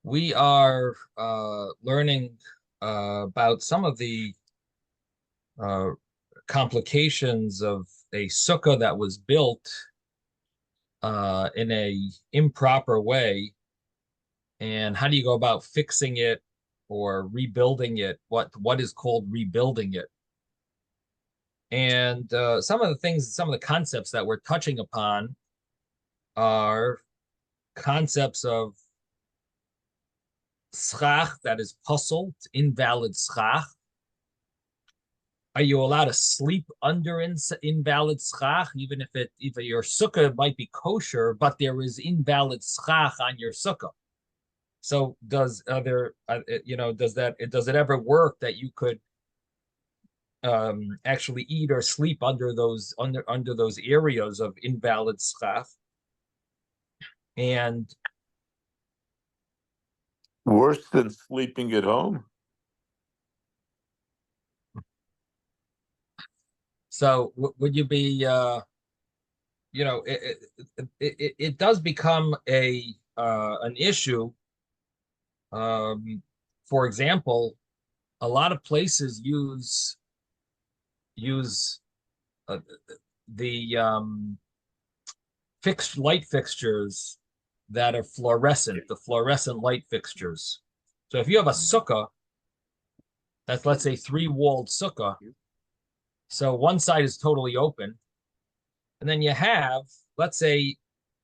We are learning about some of the uh, complications of a sukkah that was built in a improper way, and how do you go about fixing it or rebuilding it? What is called rebuilding it? And some of the concepts that we're touching upon are concepts of schach, that is puzzle, invalid schach. Are you allowed to sleep under invalid schach, even if your sukkah might be kosher, but there is invalid schach on your sukkah? So does it ever work that you could actually eat or sleep under those areas of invalid schach? And Worse than sleeping at home? so would you be it does become a an issue. For example, a lot of places use uh, the fixed light fixtures that are fluorescent, the fluorescent light fixtures. So if you have a sukkah that's, let's say, three-walled sukkah, so one side is totally open, and then you have, let's say,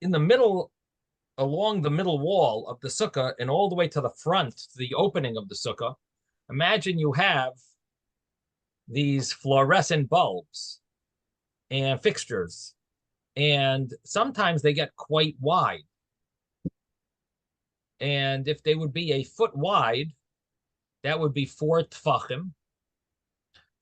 in the middle, along the middle wall of the sukkah and all the way to the front, to the opening of the sukkah, imagine you have these fluorescent bulbs and fixtures, and sometimes they get quite wide. And if they would be a foot wide, that would be 4 tfachim,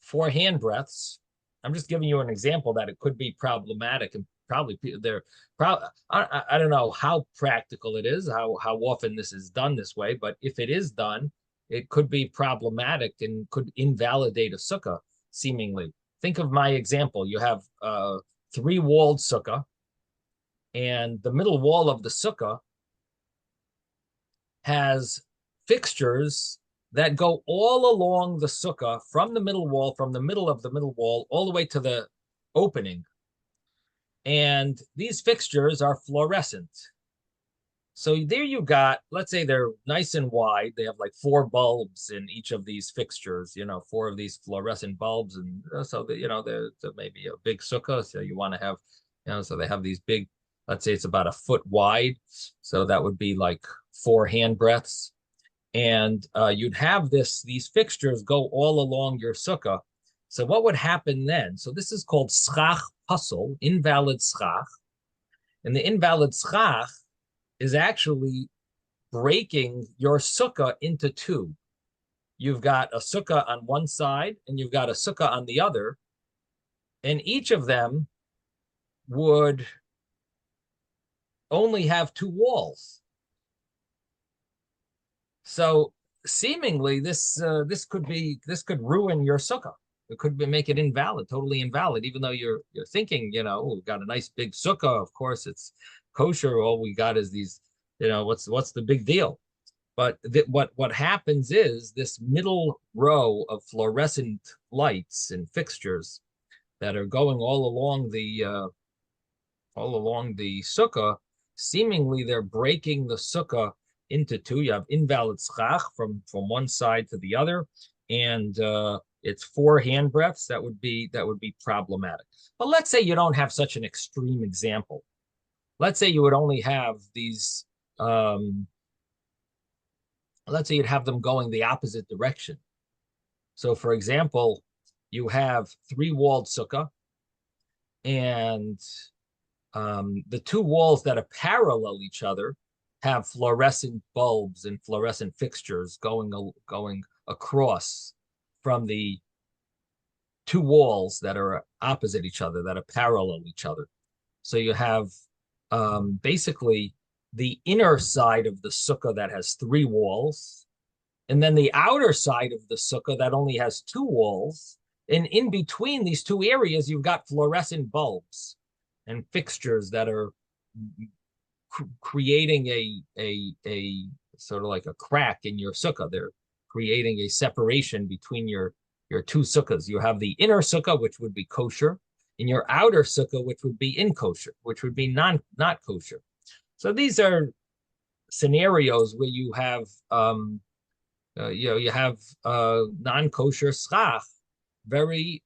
4 handbreadths. I'm just giving you an example that it could be problematic, and probably they're I don't know how practical it is, how often this is done this way, but if it is done, it could be problematic and could invalidate a sukkah, seemingly. Think of my example. You have three-walled sukkah, and the middle wall of the sukkah has fixtures that go all along the sukkah from the middle wall, from the middle of the middle wall, all the way to the opening. And these fixtures are fluorescent. So there you got, let's say they're nice and wide. They have like 4 bulbs in each of these fixtures, 4 of these fluorescent bulbs. And so, there's maybe a big sukkah. So you want to have, so they have these big, let's say it's about a foot wide. So that would be like 4 handbreadths. And you'd have these fixtures go all along your sukkah. So what would happen then? So this is called schach puzzle, invalid schach. And the invalid schach is actually breaking your sukkah into two. You've got a sukkah on one side and you've got a sukkah on the other. And each of them would only have 2 walls. So seemingly this could ruin your sukkah. It could make it invalid, totally invalid, even though you're thinking, we've got a nice big sukkah. Of course, it's kosher. All we got is these, what's the big deal? But what happens is this middle row of fluorescent lights and fixtures that are going all along the sukkah, seemingly they're breaking the sukkah into two. You have invalid schach from one side to the other, and it's 4 handbreadths. That would be problematic. But let's say you don't have such an extreme example. Let's say you would only have these. Let's say you'd have them going the opposite direction. So, for example, you have 3-walled sukkah, and the 2 walls that are parallel each other have fluorescent bulbs and fluorescent fixtures going across from the 2 walls that are opposite each other, that are parallel each other. So you have basically the inner side of the sukkah that has 3 walls, and then the outer side of the sukkah that only has 2 walls. And in between these 2 areas, you've got fluorescent bulbs and fixtures that are creating a sort of like a crack in your sukkah. They're creating a separation between your two sukkahs. You have the inner sukkah, which would be kosher, and your outer sukkah, which would be in kosher, which would be not kosher. So these are scenarios where you have non-kosher schach, very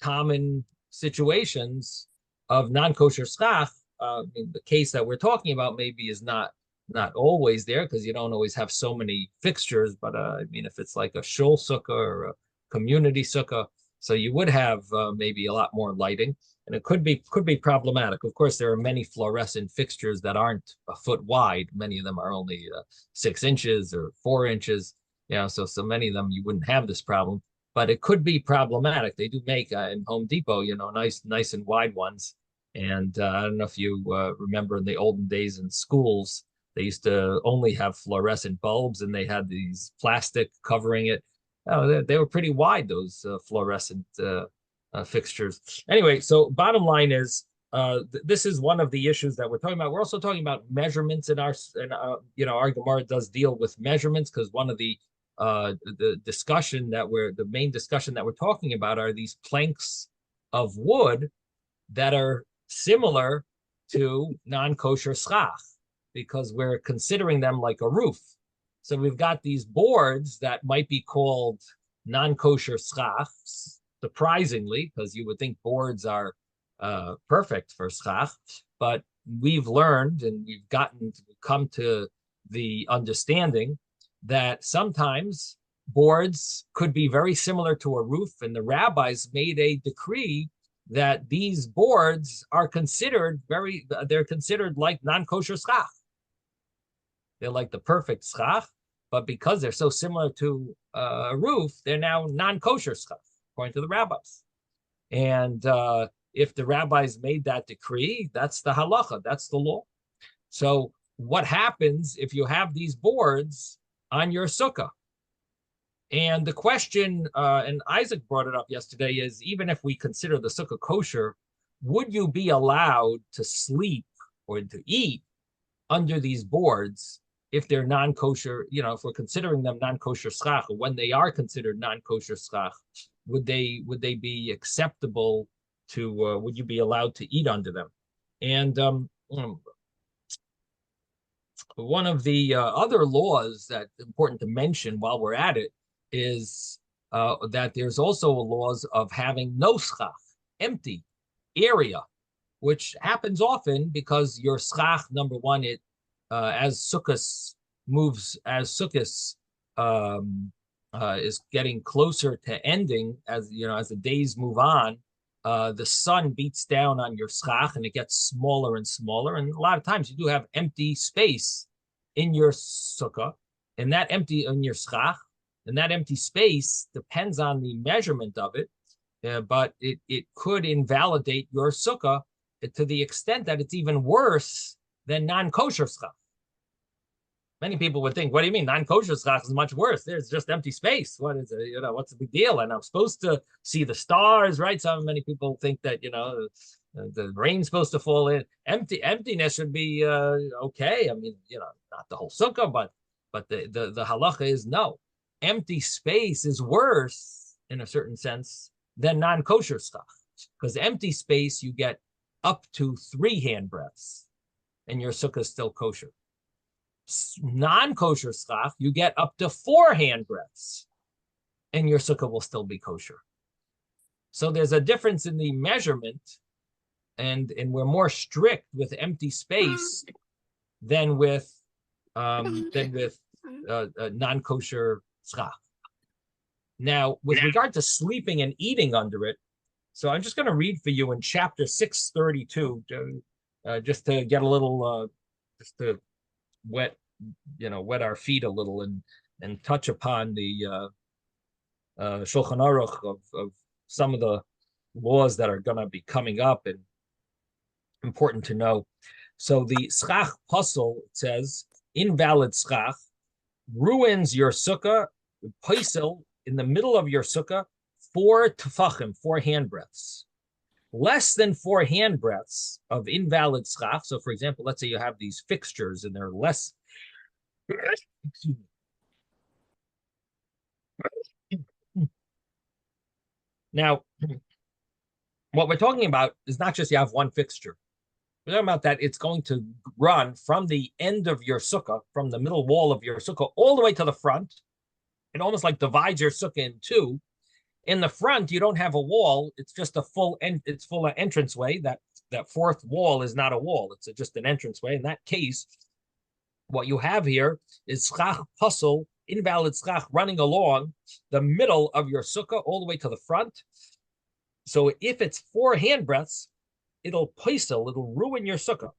common situations of non-kosher schach. In the case that we're talking about maybe is not always there because you don't always have so many fixtures. But I mean, if it's like a shul sukkah or a community sukkah, so you would have maybe a lot more lighting, and it could be problematic. Of course, there are many fluorescent fixtures that aren't a foot wide. Many of them are only 6 inches or 4 inches. So many of them you wouldn't have this problem, but it could be problematic. They do make in Home Depot, nice and wide ones. And I don't know if you remember in the olden days in schools, they used to only have fluorescent bulbs, and they had these plastic covering it. Oh, they were pretty wide, those fluorescent fixtures. Anyway, so bottom line is, this is one of the issues that we're talking about. We're also talking about measurements in our Gemara does deal with measurements, because one of the main discussion that we're talking about are these planks of wood that are similar to non-kosher schach, because we're considering them like a roof. So we've got these boards that might be called non-kosher schach, surprisingly, because you would think boards are perfect for schach, but we've learned and we've come to the understanding that sometimes boards could be very similar to a roof, and the rabbis made a decree that these boards are considered like non-kosher schach. They're like the perfect schach, but because they're so similar to a roof, they're now non-kosher schach, according to the rabbis. And if the rabbis made that decree, that's the halacha, that's the law. So what happens if you have these boards on your sukkah? And the question, and Isaac brought it up yesterday, is even if we consider the sukkah kosher, would you be allowed to sleep or to eat under these boards if they're non-kosher? If we're considering them non-kosher schach, or when they are considered non-kosher schach, would they be acceptable to? Would you be allowed to eat under them? And one of the other laws that's important to mention while we're at it is that there's also laws of having no schach, empty area, which happens often because your schach, number one, as Sukkot is getting closer to ending, as the days move on, the sun beats down on your schach and it gets smaller and smaller. And a lot of times you do have empty space in your sukkah, and that empty in your schach, and that empty space depends on the measurement of it, but it could invalidate your sukkah to the extent that it's even worse than non-kosher schach. Many people would think, what do you mean? Non-kosher schach is much worse. There's just empty space. What is it? What's the big deal? And I'm supposed to see the stars, right? Many people think that, the rain's supposed to fall in. Emptiness should be okay. I mean, not the whole sukkah, but the halacha is no. Empty space is worse in a certain sense than non-kosher schach, because empty space you get up to 3 hand breaths, and your sukkah is still kosher. Non-kosher schach, you get up to 4 hand breaths, and your sukkah will still be kosher. So there's a difference in the measurement, and we're more strict with empty space than with non-kosher schach. Now, with regard to sleeping and eating under it, so I'm just going to read for you in chapter 632, just to get a little, just to wet our feet a little and touch upon the Shulchan Aruch of some of the laws that are going to be coming up and important to know. So the schach puzzle, it says, invalid schach ruins your sukkah, paisel, in the middle of your sukkah, 4 tefachim, 4 hand breaths. Less than 4 hand breaths of invalid schach. So, for example, let's say you have these fixtures and they're less Excuse me. Now, what we're talking about is not just you have one fixture. We're talking about that it's going to run from the end of your sukkah, from the middle wall of your sukkah, all the way to the front. It almost like divides your sukkah in two. In the front, you don't have a wall. It's just a it's full of entranceway. That fourth wall is not a wall. It's just an entranceway. In that case, what you have here is schach puzzle, invalid schach, running along the middle of your sukkah all the way to the front. So if it's 4 handbreadths, it'll ruin your sukkah.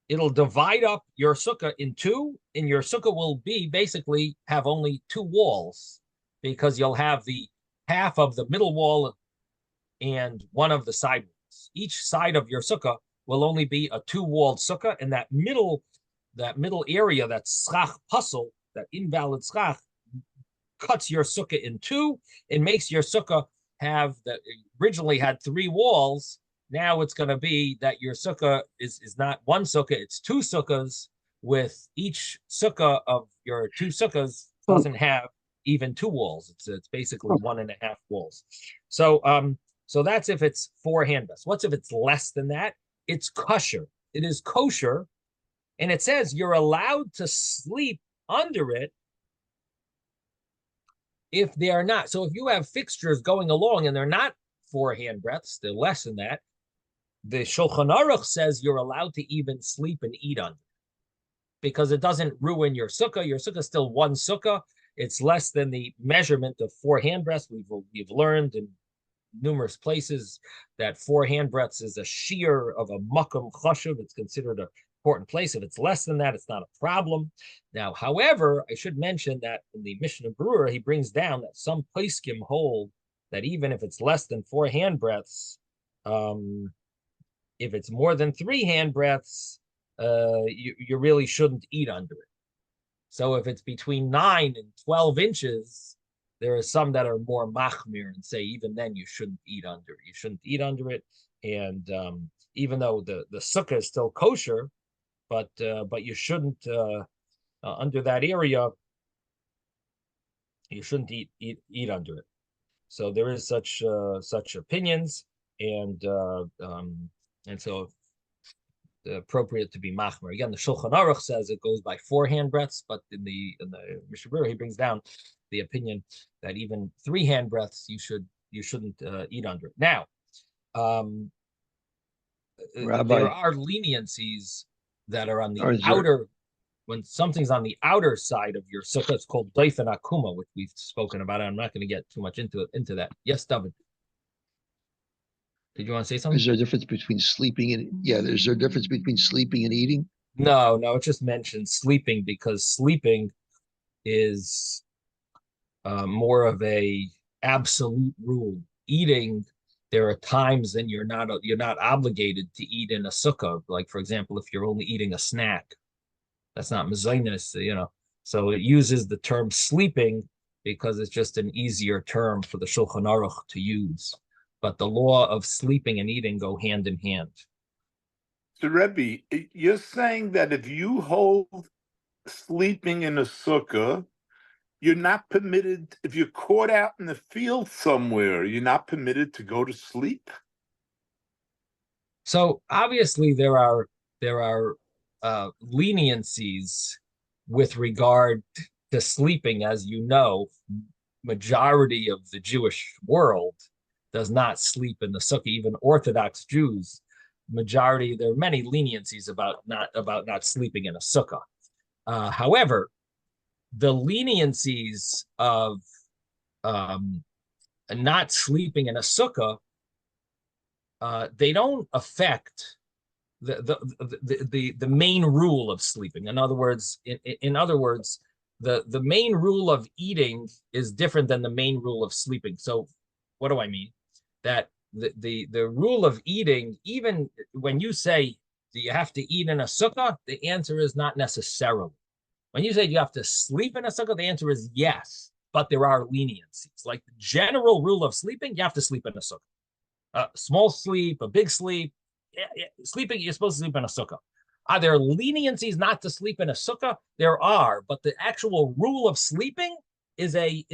It'll divide up your sukkah in two, and your sukkah will be basically have only 2 walls, because you'll have the half of the middle wall and one of the side walls. Each side of your sukkah will only be a 2-walled sukkah, and that middle area, that schach puzzle, that invalid schach, cuts your sukkah in two and makes your sukkah have that originally had 3 walls. Now it's going to be that your sukkah is not one sukkah, it's 2 sukkahs, with each sukkah of your 2 sukkahs doesn't have even 2 walls. It's basically 1.5 walls. So that's if it's 4 handbreadths. What's if it's less than that? It's kosher. It is kosher, and it says you're allowed to sleep under it if they are not. So if you have fixtures going along and they're not 4 handbreadths, they're less than that, the Shulchan Aruch says you're allowed to even sleep and eat under it, because it doesn't ruin your sukkah. Your sukkah is still one sukkah. It's less than the measurement of 4 handbreadths. We've learned in numerous places that 4 handbreadths is a shear of a makom chashuv. It's considered an important place. If it's less than that, it's not a problem. Now, however, I should mention that in the Mishnah Berurah, he brings down that some poskim hold that even if it's less than 4 handbreadths, if it's more than 3 handbreadths, you really shouldn't eat under it. So if it's between 9 and 12 inches, there are some that are more machmir and say even then you shouldn't eat under it. You shouldn't eat under it, and even though the sukkah is still kosher, but you shouldn't under that area. You shouldn't eat under it. So there is such opinions, and so appropriate to be machmer. Again, the Shulchan Aruch says it goes by 4 handbreadths, but in the Mishnah Berurah, he brings down the opinion that even 3 handbreadths you shouldn't eat under it. Now, Rabbi, there are leniencies that are on the outer. When something's on the outer side of your sukkah, it's called doif and akuma, which we've spoken about. I'm not going to get too much into that. Yes, David. Did you want to say something? Is there a difference between sleeping and is there a difference between sleeping and eating? No, it just mentions sleeping, because sleeping is more of a absolute rule. Eating, there are times when you're not obligated to eat in a sukkah. Like, for example, if you're only eating a snack, that's not mezainis, So it uses the term sleeping because it's just an easier term for the Shulchan Aruch to use. But the law of sleeping and eating go hand in hand. So, Rebbe, you're saying that if you hold sleeping in a sukkah, you're not permitted, if you're caught out in the field somewhere, you're not permitted to go to sleep? So obviously there are leniencies with regard to sleeping. As you know, majority of the Jewish world does not sleep in the sukkah. Even Orthodox Jews, there are many leniencies about not sleeping in a sukkah. However, the leniencies of not sleeping in a sukkah, they don't affect the main rule of sleeping. In other words, the main rule of eating is different than the main rule of sleeping. So what do I mean? That the rule of eating, even when you say, do you have to eat in a sukkah? The answer is not necessarily. When you say you have to sleep in a sukkah, the answer is yes, but there are leniencies. Like the general rule of sleeping, you have to sleep in a sukkah. Small sleep, a big sleep, sleeping, you're supposed to sleep in a sukkah. Are there leniencies not to sleep in a sukkah? There are, but the actual rule of sleeping is a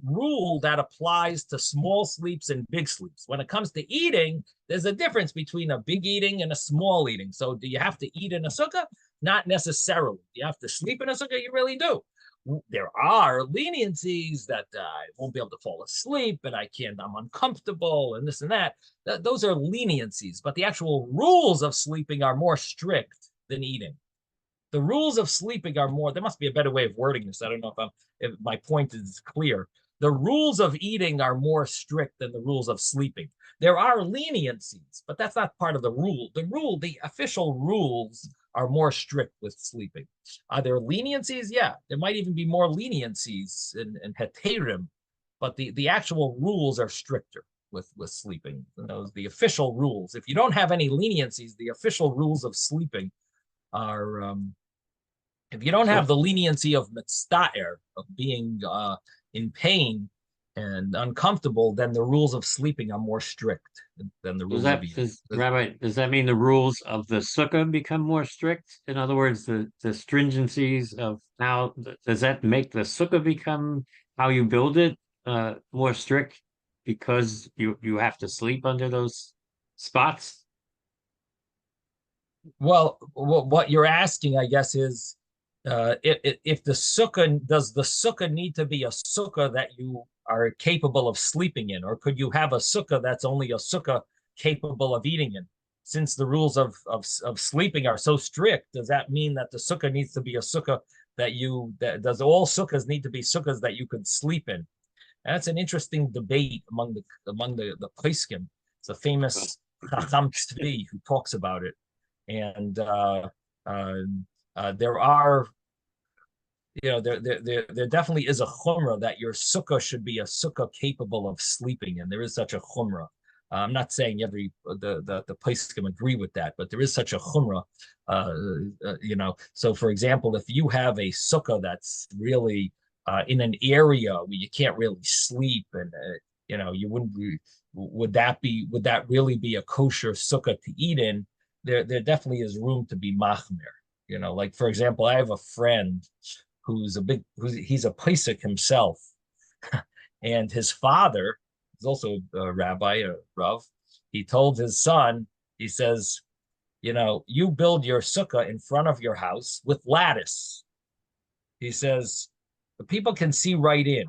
rule that applies to small sleeps and big sleeps. When it comes to eating, there's a difference between a big eating and a small eating. So do you have to eat in a sukkah? Not necessarily. You have to sleep in a sukkah? You really do. There are leniencies that I won't be able to fall asleep and I'm uncomfortable and this and that. Those are leniencies, but the actual rules of sleeping are more strict than eating. The rules of sleeping are more, there must be a better way of wording this. I don't know if my point is clear. The rules of eating are more strict than the rules of sleeping. There are leniencies, but that's not part of the rule. The official rules are more strict with sleeping. Are there leniencies? Yeah, there might even be more leniencies in heterim, but the actual rules are stricter with sleeping. The official rules. If you don't have any leniencies, the official rules of sleeping are, if you don't have the leniency of mitzta'er, of being in pain and uncomfortable, then the rules of sleeping are more strict than the rules of eating. Rabbi, does that mean the rules of the sukkah become more strict? In other words, the stringencies of how, does that make the sukkah become, how you build it, more strict because you have to sleep under those spots? Well, what you're asking, I guess, is if the sukkah, does the sukkah need to be a sukkah that you are capable of sleeping in, or could you have a sukkah that's only a sukkah capable of eating in? Since the rules of sleeping are so strict, does that mean that the sukkah needs to be a sukkah does all sukkahs need to be sukkahs that you could sleep in? And that's an interesting debate among the poskim. It's a famous Chacham Tzvi who talks about it. And there are, there definitely is a chumrah that your sukkah should be a sukkah capable of sleeping in. There is such a chumrah. I'm not saying the poskim agree with that, but there is such a chumrah. So for example, if you have a sukkah that's really in an area where you can't really sleep, and you wouldn't be, would that really be a kosher sukkah to eat in? There definitely is room to be machmir. Like for example, I have a friend he's a Pesach himself, and his father is also a rabbi, a rav. He told his son, he says, you build your sukkah in front of your house with lattice. He says, the people can see right in.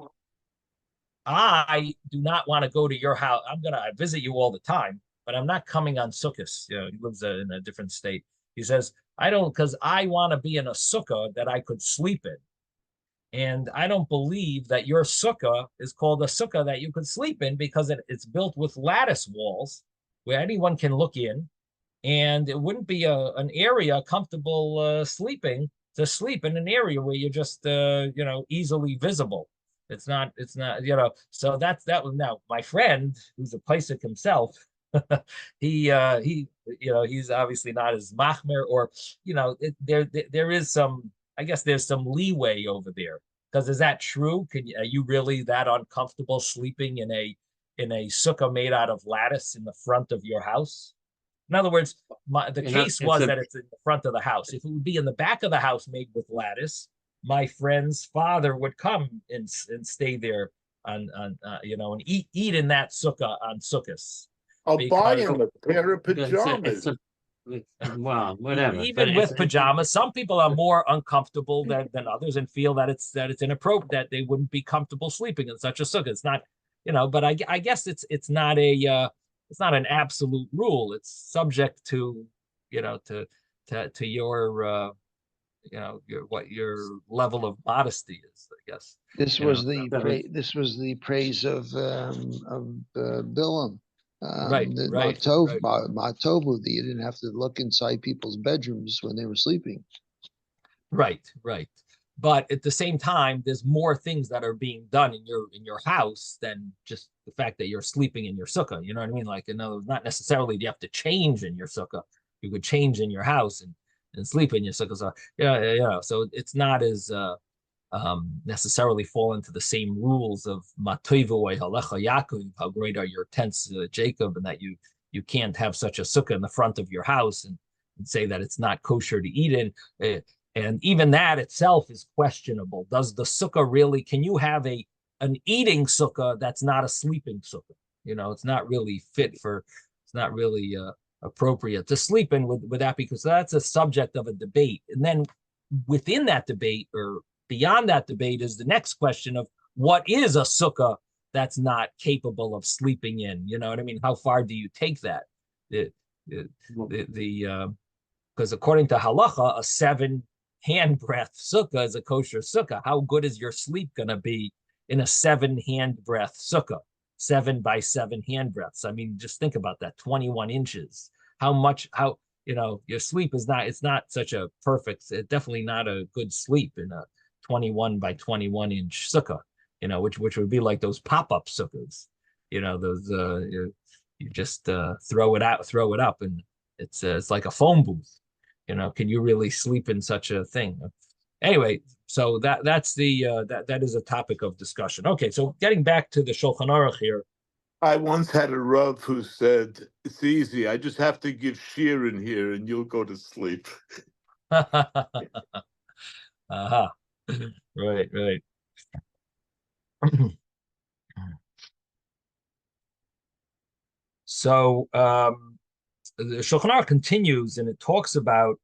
I do not want to go to your house. I visit you all the time, but I'm not coming on Sukkot. He lives in a different state. He says, I don't, because I want to be in a sukkah that I could sleep in. And I don't believe that your sukkah is called a sukkah that you could sleep in, because it's built with lattice walls where anyone can look in. And it wouldn't be an area comfortable sleeping to sleep in an area where you're just, easily visible. It's not, so that was, now my friend who's a Pesach himself, he's obviously not as machmer, or, there is some, I guess there's some leeway over there. Because is that true? Are you really that uncomfortable sleeping in a sukkah made out of lattice in the front of your house? In other words, the case was that it's in the front of the house. If it would be in the back of the house made with lattice, my friend's father would come and stay there and eat in that sukkah on Sukkot. I'll buy him a pair of pajamas. Well, whatever. Even with pajamas, some people are more uncomfortable than others and feel that it's inappropriate, that they wouldn't be comfortable sleeping in such a sukkah. It's not, but I guess it's not an absolute rule. It's subject to your what your level of modesty is, I guess. This was the praise of Bilam. Right. Matovu, that you didn't have to look inside people's bedrooms when they were sleeping. Right. But at the same time, there's more things that are being done in your house than just the fact that you're sleeping in your sukkah. You know what I mean? Like, not necessarily do you have to change in your sukkah. You could change in your house and sleep in your sukkah. So so it's not as necessarily fall into the same rules of Matoivu Halecha Yaakov, how great are your tents, Jacob, and that you you can't have such a sukkah in the front of your house and say that it's not kosher to eat in. And even that itself is questionable. Does the sukkah really, can you have an eating sukkah that's not a sleeping sukkah? It's not really fit for, it's not really appropriate to sleep in with that, because that's a subject of a debate. And then within that debate, or beyond that debate, is the next question of what is a sukkah that's not capable of sleeping in? You know what I mean? How far do you take that? Because according to halacha, a 7 handbreadth sukkah is a kosher sukkah. How good is your sleep going to be in a 7 handbreadth sukkah? 7 by 7 handbreadths. I mean, just think about that. 21 inches. Your sleep is not, it's not such a perfect, it's definitely not a good sleep in a 21 by 21 inch sukkah, which would be like those pop-up sukkahs, those, you just throw it up, and it's like a phone booth. Can you really sleep in such a thing? Anyway, so that's that is a topic of discussion. Okay, so getting back to the Shulchan Aruch here. I once had a Rav who said, "It's easy. I just have to give shear in here, and you'll go to sleep." Uh-huh. Right. So the Shulchan Aruch continues, and it talks about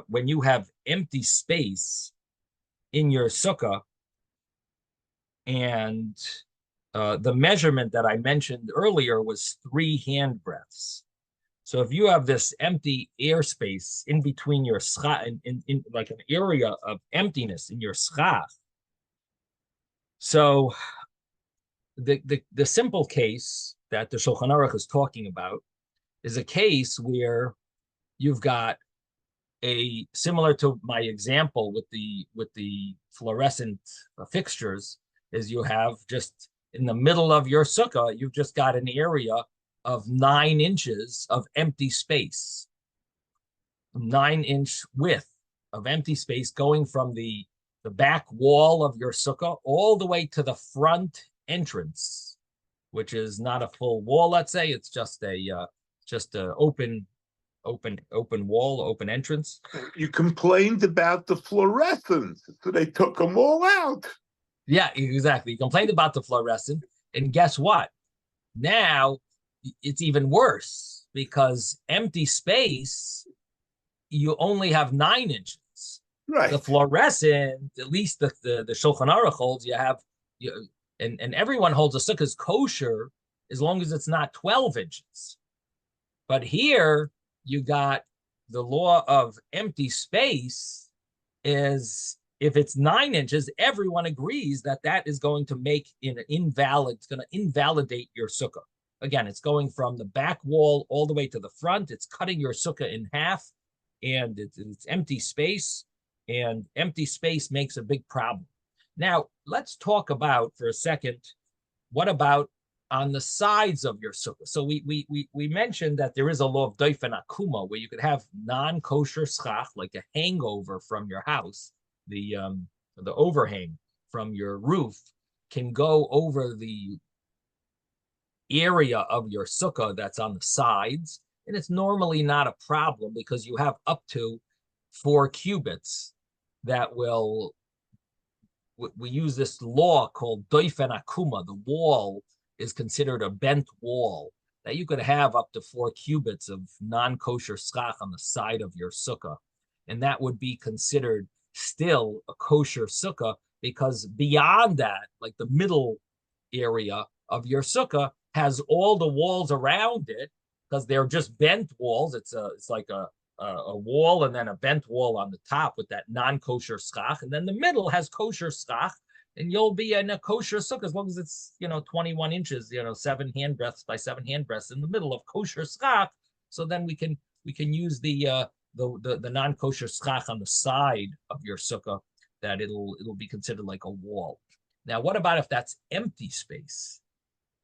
when you have empty space in your sukkah, and the measurement that I mentioned earlier was 3 handbreadths. So if you have this empty airspace in between your schach, in like an area of emptiness in your schach, so the simple case that the Shulchan Aruch is talking about is a case where you've got similar to my example with the fluorescent fixtures, is you have just in the middle of your sukkah, you've just got an area of 9 inches of empty space, 9-inch width of empty space going from the back wall of your sukkah all the way to the front entrance, which is not a full wall. Let's say it's just a open wall, open entrance. You complained about the fluorescents, so they took them all out. Yeah, exactly. You complained about the fluorescent, and guess what? Now it's even worse, because empty space, you only have 9 inches. Right. The fluorescent, at least the Shulchan Aruch holds, and everyone holds a sukkah is kosher as long as it's not 12 inches. But here you got the law of empty space is, if it's 9 inches, everyone agrees that is going to make it's going to invalidate your sukkah. Again, it's going from the back wall all the way to the front. It's cutting your sukkah in half, and it's empty space, and empty space makes a big problem. Now, let's talk about for a second, what about on the sides of your sukkah? So we mentioned that there is a law of doifen akuma, where you could have non-kosher schach, like a hangover from your house, the overhang from your roof can go over the area of your sukkah that's on the sides, and it's normally not a problem because you have up to 4 cubits that will. We use this law called doifen akuma. The wall is considered a bent wall, that you could have up to 4 cubits of non-kosher schach on the side of your sukkah, and that would be considered still a kosher sukkah, because beyond that, like the middle area of your sukkah has all the walls around it, because they're just bent walls. It's like a wall and then a bent wall on the top with that non-kosher schach, and then the middle has kosher schach, and you'll be in a kosher sukkah as long as it's 21 inches, 7 handbreadths by 7 handbreadths in the middle of kosher schach. So then we can use the non-kosher schach on the side of your sukkah, that it'll be considered like a wall. Now, what about if that's empty space?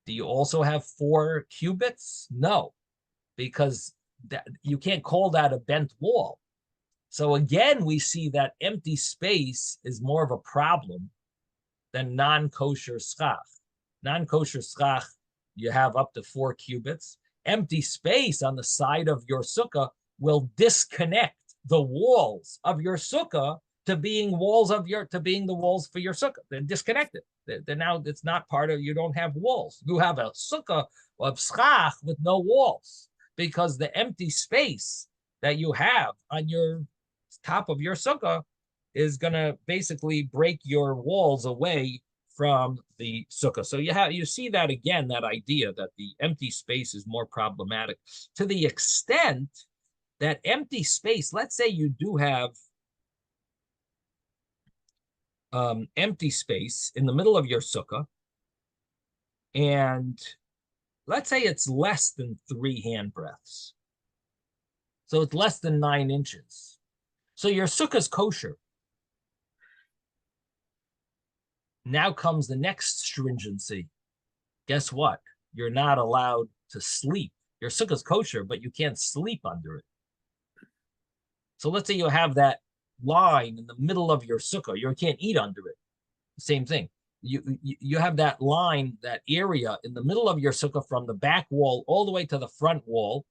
Do you also have 4 cubits? No, because you can't call that a bent wall. So again, we see that empty space is more of a problem than non-kosher schach. Non-kosher schach, you have up to 4 cubits. Empty space on the side of your sukkah will disconnect the walls of your sukkah to being the walls for your sukkah. They're disconnected. They're now, it's not part of, you don't have walls. You have a sukkah of schach with no walls, because the empty space that you have on your top of your sukkah is going to basically break your walls away from the sukkah. So you see that again, that idea that the empty space is more problematic, to the extent that empty space, let's say you do have empty space in the middle of your sukkah, and let's say it's less than 3 handbreadths. So it's less than 9 inches. So your sukkah's kosher. Now comes the next stringency. Guess what? You're not allowed to sleep. Your sukkah's kosher, but you can't sleep under it. So let's say you have that line in the middle of your sukkah. You can't eat under it. Same thing. You have that line, that area in the middle of your sukkah from the back wall all the way to the front wall,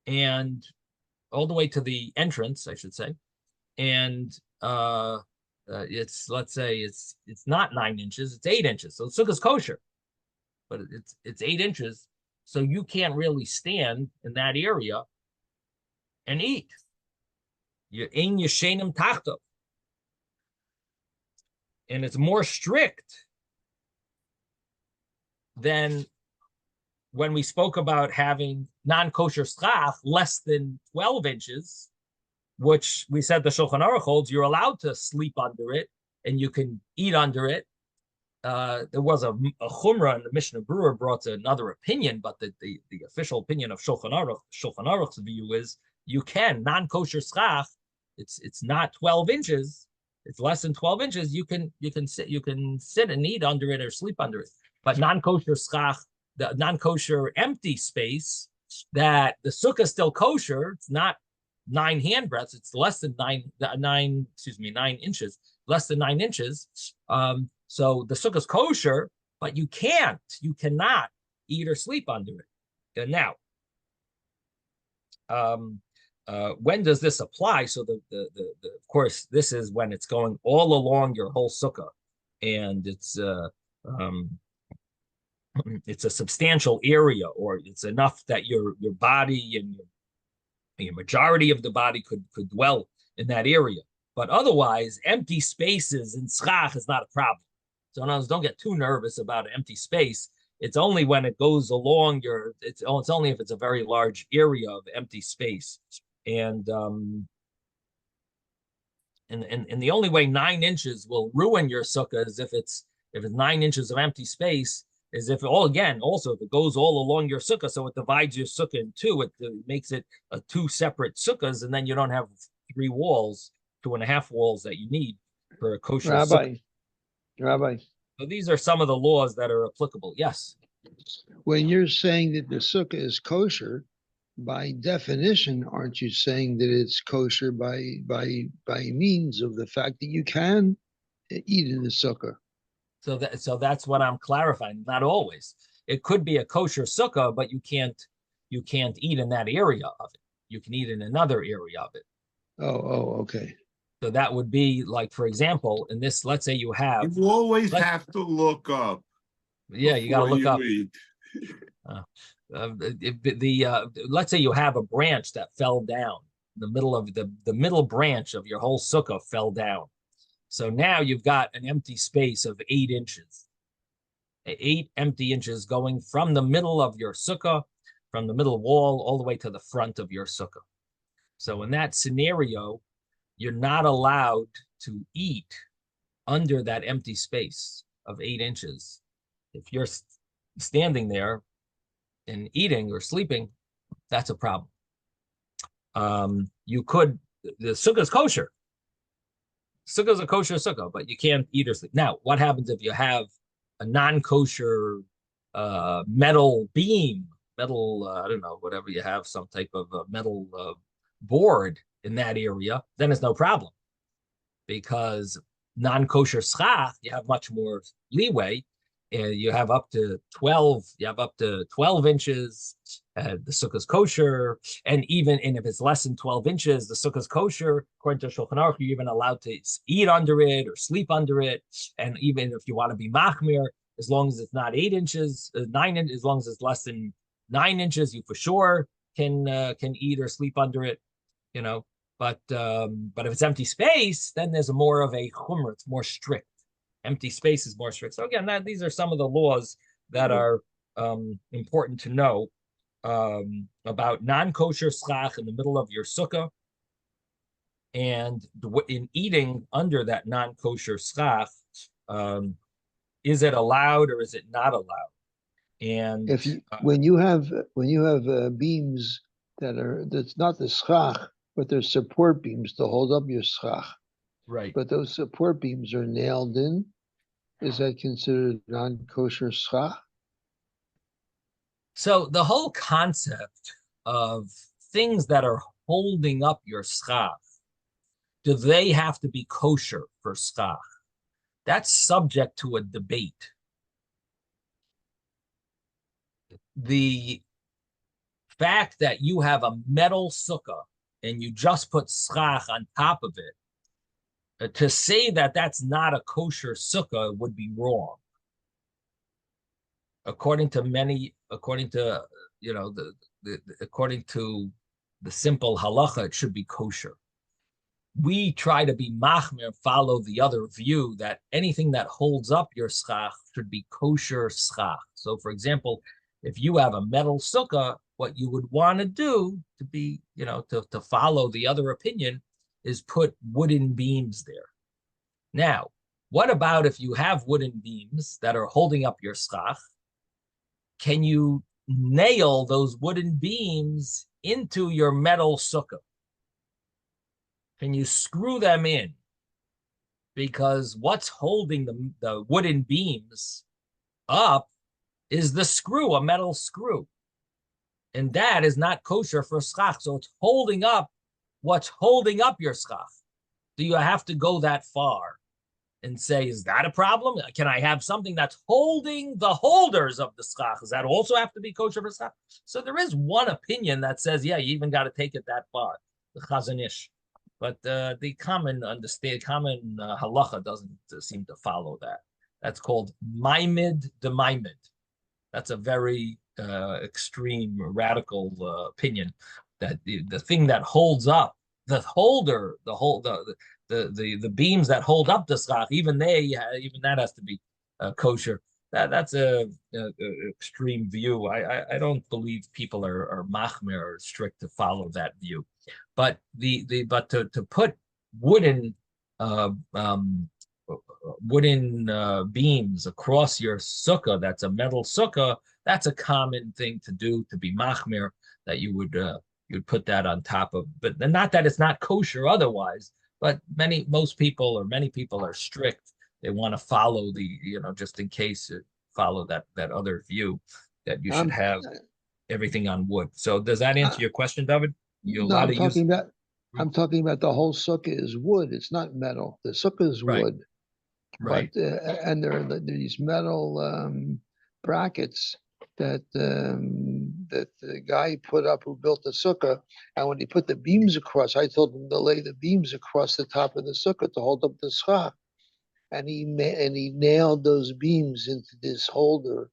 and all the way to the entrance, I should say. And it's, let's say it's not 9 inches, it's 8 inches. So the sukkah's kosher, but it's 8 inches. So you can't really stand in that area and eat. You're in yeshenim tachtov. And it's more strict than when we spoke about having non-kosher schach less than 12 inches, which we said the Shulchan Aruch holds, you're allowed to sleep under it and you can eat under it. There was a chumrah, and the Mishnah Brewer brought another opinion, but the official opinion of Shulchan Aruch's view is you can, non-kosher schach, it's not 12 inches, it's less than 12 inches, you can sit and eat under it or sleep under it. But non-kosher schach, the non-kosher empty space, that the sukkah is still kosher, it's not 9 handbreadths, it's less than 9 inches, less than 9 inches. So the sukkah is kosher, but you cannot eat or sleep under it. And now, when does this apply? So of course, this is when it's going all along your whole sukkah, and it's a substantial area, or it's enough that your body and your majority of the body could dwell in that area. But otherwise, empty spaces in schach is not a problem. So in other words, don't get too nervous about an empty space. It's only when it goes along it's only if it's a very large area of empty space. And the only way 9 inches will ruin your sukkah is if it's 9 inches of empty space, is if if it goes all along your sukkah, so it divides your sukkah in two, it makes it 2 separate sukkahs, and then you don't have 3 walls, 2.5 walls that you need for a kosher sukkah. Rabbi. So these are some of the laws that are applicable. Yes. When you're saying that the sukkah is kosher, by definition, aren't you saying that it's kosher by means of the fact that you can eat in the sukkah? So that's what I'm clarifying. Not always. It could be a kosher sukkah, but you can't eat in that area of it. You can eat in another area of it. Oh, okay. So that would be like, for example, in this, let's say you have. You always have to look up. Yeah, you got to look up. Let's say you have a branch that fell down. The middle of the middle branch of your whole sukkah fell down. So now you've got an empty space of 8 inches. 8 empty inches going from the middle of your sukkah, from the middle wall, all the way to the front of your sukkah. So in that scenario, you're not allowed to eat under that empty space of 8 inches. If you're standing there and eating or sleeping, that's a problem. The sukkah is kosher. Sukkah is a kosher sukkah, but you can't eat or sleep. Now, what happens if you have a non-kosher metal beam, I don't know, whatever you have, some type of metal board in that area, then it's no problem. Because non-kosher schach, you have much more leeway. And you have up to 12, you have up to 12 inches. The sukkah's kosher. And if it's less than 12 inches, the sukkah's kosher. According to Shulchan Aruch, you're even allowed to eat under it or sleep under it. And even if you want to be machmir, as long as it's not 8 inches, 9 inches, as long as it's less than 9 inches, you for sure can eat or sleep under it, you know. But if it's empty space, then there's more of a chumrah. It's more strict. Empty space is more strict. So again, these are some of the laws that are important to know about non-kosher schach in the middle of your sukkah, and in eating under that non-kosher schach, is it allowed or is it not allowed? And if you, when you have beams that's not the schach, but they're support beams to hold up your schach. Right. But those support beams are nailed in. Is that considered non-kosher schach? So the whole concept of things that are holding up your schach, do they have to be kosher for schach? That's subject to a debate. The fact that you have a metal sukkah and you just put schach on top of it, to say that that's not a kosher sukkah would be wrong. According to the simple halacha, it should be kosher. We try to be machmir, follow the other view that anything that holds up your schach should be kosher schach. So, for example, if you have a metal sukkah, what you would want to do to be, to follow the other opinion is put wooden beams there. Now, what about if you have wooden beams that are holding up your schach? Can you nail those wooden beams into your metal sukkah? Can you screw them in? Because what's holding the wooden beams up is the screw, a metal screw. And that is not kosher for schach. So it's holding up what's holding up your schach. Do you have to go that far and say, is that a problem? Can I have something that's holding the holders of the schach? Does that also have to be kosher for schach? So there is one opinion that says, yeah, you even got to take it that far, the Chazon Ish. But the common halacha doesn't seem to follow that. That's called maimid de maimid. That's a very extreme, radical opinion that the thing that holds up the holder, the beams that hold up the schach, even that has to be kosher. That's a extreme view. I don't believe people are machmir or strict to follow that view. But to put wooden beams across your sukkah, that's a metal sukkah, that's a common thing to do, to be machmir, that you would put that on top of, but not that it's not kosher otherwise, but many people are strict. They want to follow just in case, follow that other view that you should have everything on wood. So does that answer your question, David? I'm talking about the whole sukkah is wood. It's not metal. The sukkah is wood. Right. But and there are these metal brackets that the guy put up who built the sukkah, and when he put the beams across, I told him to lay the beams across the top of the sukkah to hold up the schach, and he nailed those beams into this holder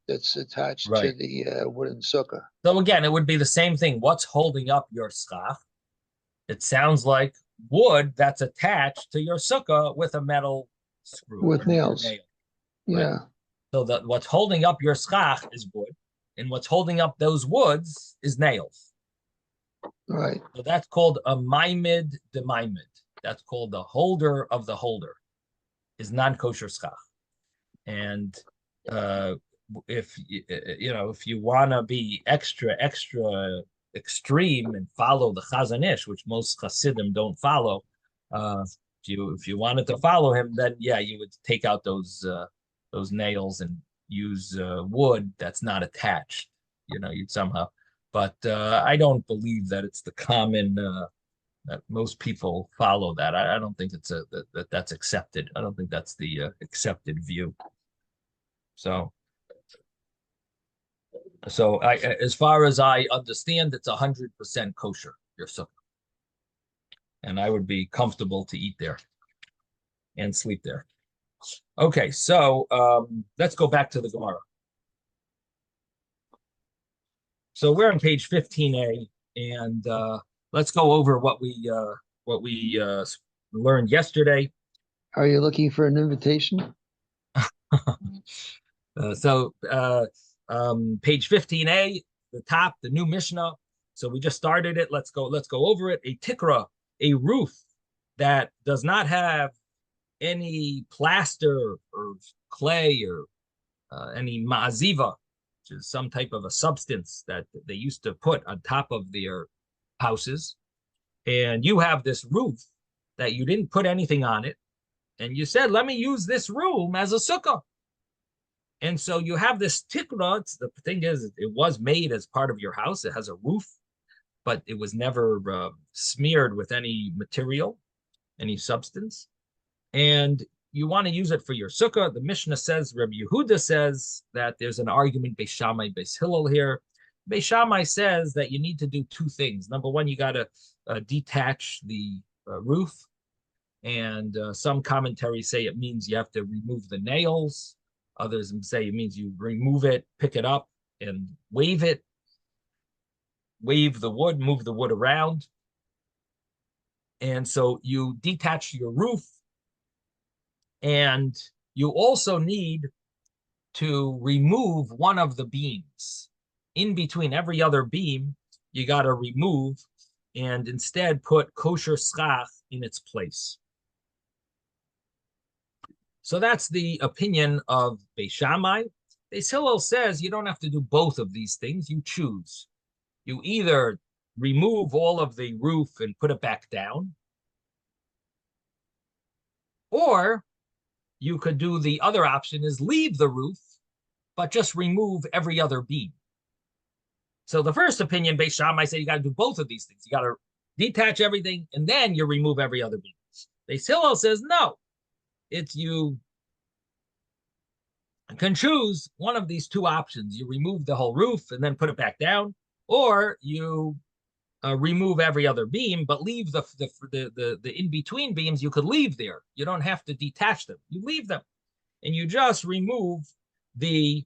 that's attached to the wooden sukkah. So again, it would be the same thing. What's holding up your schach? It sounds like wood that's attached to your sukkah with a metal screw. With nails. Yeah. Right? So what's holding up your schach is wood, and what's holding up those woods is nails. Right. So that's called a maimid de maimid. That's called the holder of the holder, is non-kosher schach. And if you want to be extra extreme and follow the Chazon Ish, which most Hasidim don't follow, if you wanted to follow him, then yeah, you would take out those nails and use wood that's not attached. You'd somehow. But I don't believe that it's the common that most people follow that. I don't think it's that's accepted. I don't think that's the accepted view. So as far as I understand, it's 100% kosher, your sukkah. And I would be comfortable to eat there and sleep there. Okay, so let's go back to the Gemara. So we're on page 15a, and let's go over what we learned yesterday. Are you looking for an invitation? Page 15a, the top, the new Mishnah. So we just started it. Let's go over it. A tikra, a roof that does not have any plaster or clay or any ma'aziva, which is some type of a substance that they used to put on top of their houses. And you have this roof that you didn't put anything on it. And you said, let me use this room as a sukkah. And so you have this tikra. The thing is, it was made as part of your house. It has a roof, but it was never smeared with any material, any substance. And you want to use it for your sukkah. The Mishnah says, Rabbi Yehuda says that there's an argument, Beis Shammai, Beis Hillel here. Beis Shammai says that you need to do two things. Number one, you got to detach the roof. And some commentaries say it means you have to remove the nails. Others say it means you remove it, pick it up, and wave it. Wave the wood, move the wood around. And so you detach your roof. And you also need to remove one of the beams. In between every other beam, you got to remove and instead put kosher schach in its place. So that's the opinion of Beis Shammai. Beis Hillel says you don't have to do both of these things. You choose. You either remove all of the roof and put it back down, or you could do the other option is leave the roof, but just remove every other beam. So the first opinion, Beis Shammai, say you got to do both of these things. You got to detach everything, and then you remove every other beam. Beis Hillel says no. It's you can choose one of these two options. You remove the whole roof and then put it back down, or you remove every other beam, but leave the in-between beams. You could leave there. You don't have to detach them. You leave them, and you just remove the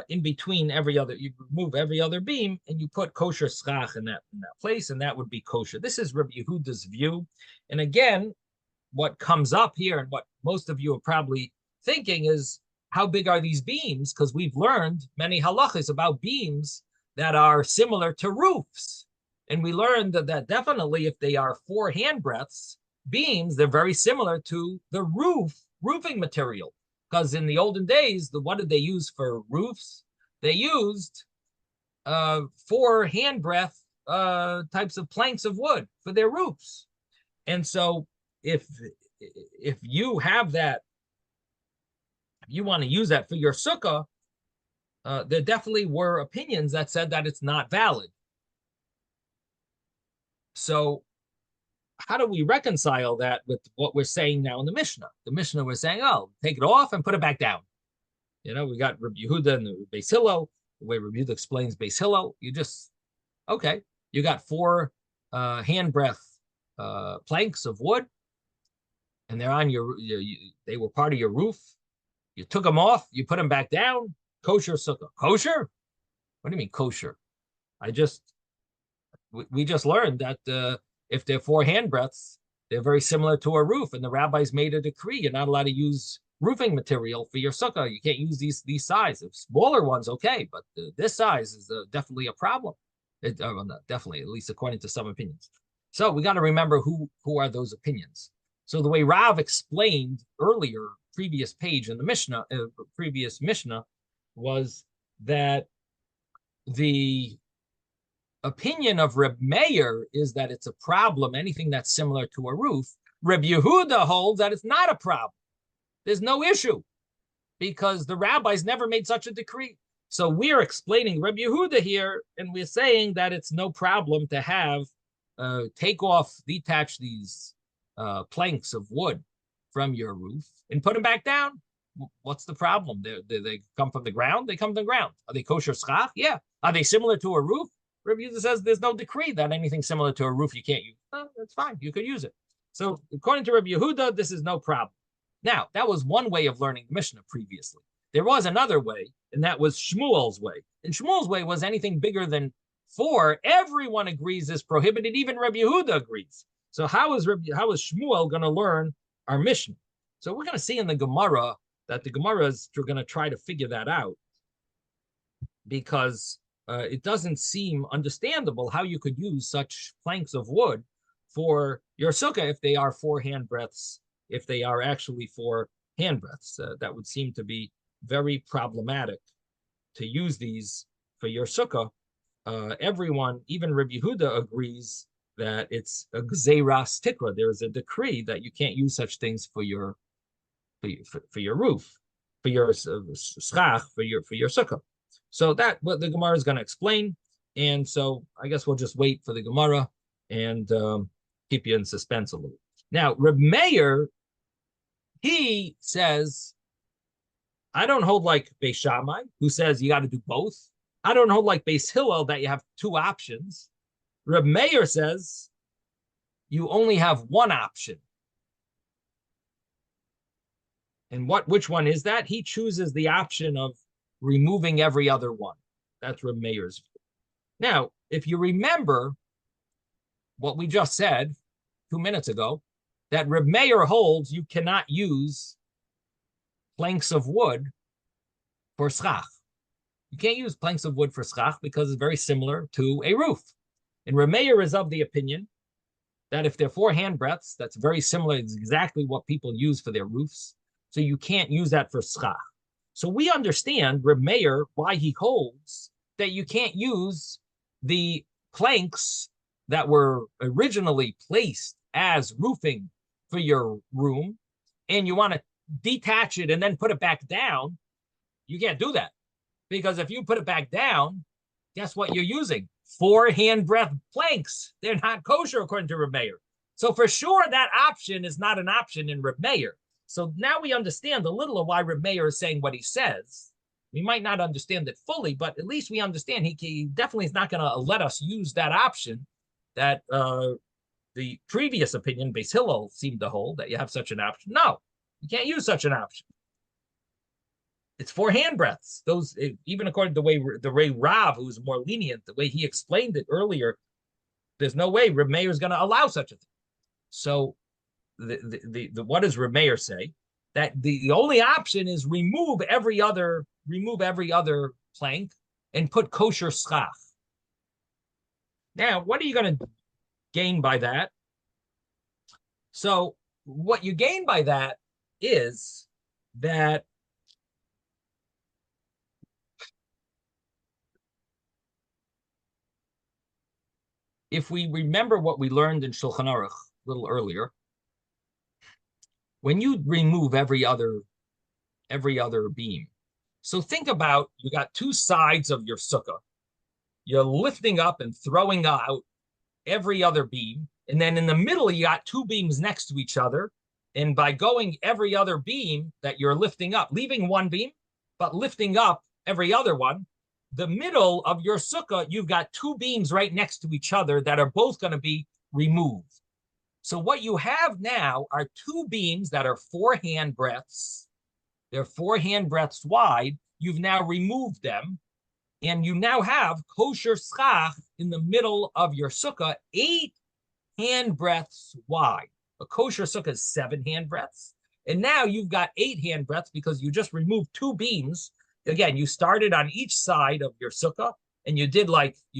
in between every other. You remove every other beam, and you put kosher schach in that place, and that would be kosher. This is Rabbi Yehuda's view, and again, what comes up here, and what most of you are probably thinking is, how big are these beams? Because we've learned many halachas about beams that are similar to roofs. And we learned that definitely if they are 4 handbreadths beams, they're very similar to the roofing material. Because in the olden days, what did they use for roofs? They used 4 handbreadth types of planks of wood for their roofs. And so if you have that, if you want to use that for your sukkah, there definitely were opinions that said that it's not valid. So how do we reconcile that with what we're saying now in the Mishnah? The Mishnah we're saying, oh, take it off and put it back down. You know, we got Rabbi Yehuda and the Beis Hillel. The way Rabbi Yehuda explains Beis Hillel, you just, okay, you got 4 handbreadth planks of wood, and they're on they were part of your roof. You took them off, you put them back down, kosher sukkah. Kosher? What do you mean kosher? We just learned that if they're 4 handbreadths, they're very similar to a roof, and the rabbis made a decree you're not allowed to use roofing material for your sukkah. You can't use these sizes. Smaller ones, okay, but this size is definitely a problem. Well, not definitely, at least according to some opinions. So we got to remember who are those opinions. So the way Rav explained earlier, previous page in the Mishnah, previous Mishnah, was that the opinion of Reb Meir is that it's a problem, anything that's similar to a roof. Reb Yehuda holds that it's not a problem. There's no issue because the rabbis never made such a decree. So we're explaining Reb Yehuda here, and we're saying that it's no problem to have detach these planks of wood from your roof and put them back down. What's the problem? They come from the ground? They come from the ground. Are they kosher schach? Yeah. Are they similar to a roof? Rabbi Yehuda says there's no decree that anything similar to a roof you can't use. That's fine. You could use it. So according to Rabbi Yehuda, this is no problem. Now, that was one way of learning the Mishnah previously. There was another way, and that was Shmuel's way. And Shmuel's way was anything bigger than 4. Everyone agrees is prohibited. Even Rabbi Yehuda agrees. So how is Shmuel going to learn our Mishnah? So we're going to see in the Gemara that the Gemara is going to try to figure that out, because it doesn't seem understandable how you could use such planks of wood for your sukkah if they are 4 handbreadths, if they are actually 4 handbreadths. That would seem to be very problematic to use these for your sukkah. Everyone, even Rabbi Yehuda, agrees that it's a gzeiras tikra. There is a decree that you can't use such things for your roof, for your schach, for your sukkah. So that what the Gemara is going to explain, and so I guess we'll just wait for the Gemara and keep you in suspense a little. Now, Reb Meir, he says, I don't hold like Beis Shammai, who says you got to do both. I don't hold like Beis Hillel that you have 2 options. Reb Meir says you only have 1 option. And which one is that? He chooses the option of removing every other one. That's Reb Meir's view. Now, if you remember what we just said 2 minutes ago, that Reb Meir holds you cannot use planks of wood for schach. You can't use planks of wood for schach because it's very similar to a roof. And Reb Meir is of the opinion that if they're 4 handbreadths, that's very similar. It's exactly what people use for their roofs. So you can't use that for schach. So we understand Reb Meir why he holds that you can't use the planks that were originally placed as roofing for your room, and you want to detach it and then put it back down. You can't do that, because if you put it back down, guess what you're using? 4 handbreadth planks. They're not kosher according to Reb Meir. So for sure that option is not an option in Reb Meir. So now we understand a little of why Reb Meir is saying what he says. We might not understand it fully, but at least we understand he definitely is not going to let us use that option that the previous opinion, Beis Hillel, seemed to hold, that you have such an option. No, you can't use such an option. It's 4 handbreadths. Those, even according to the way Rav, who was more lenient, the way he explained it earlier, there's no way Reb Meir is going to allow such a thing. So what does Reb Meir say? That the only option is remove every other plank and put kosher schach. Now, what are you going to gain by that? So what you gain by that is that if we remember what we learned in Shulchan Aruch a little earlier, when you remove every other beam, so think about, you got 2 sides of your sukkah. You're lifting up and throwing out every other beam, and then in the middle you got 2 beams next to each other, and by going every other beam that you're lifting up, leaving 1 beam, but lifting up every other one, the middle of your sukkah, you've got 2 beams right next to each other that are both going to be removed. So what you have now are 2 beams that are 4 handbreadths. They're 4 handbreadths wide. You've now removed them, and you now have kosher schach in the middle of your sukkah, 8 handbreadths wide. A kosher sukkah is 7 handbreadths, and now you've got 8 handbreadths because you just removed 2 beams. Again, you started on each side of your sukkah, and you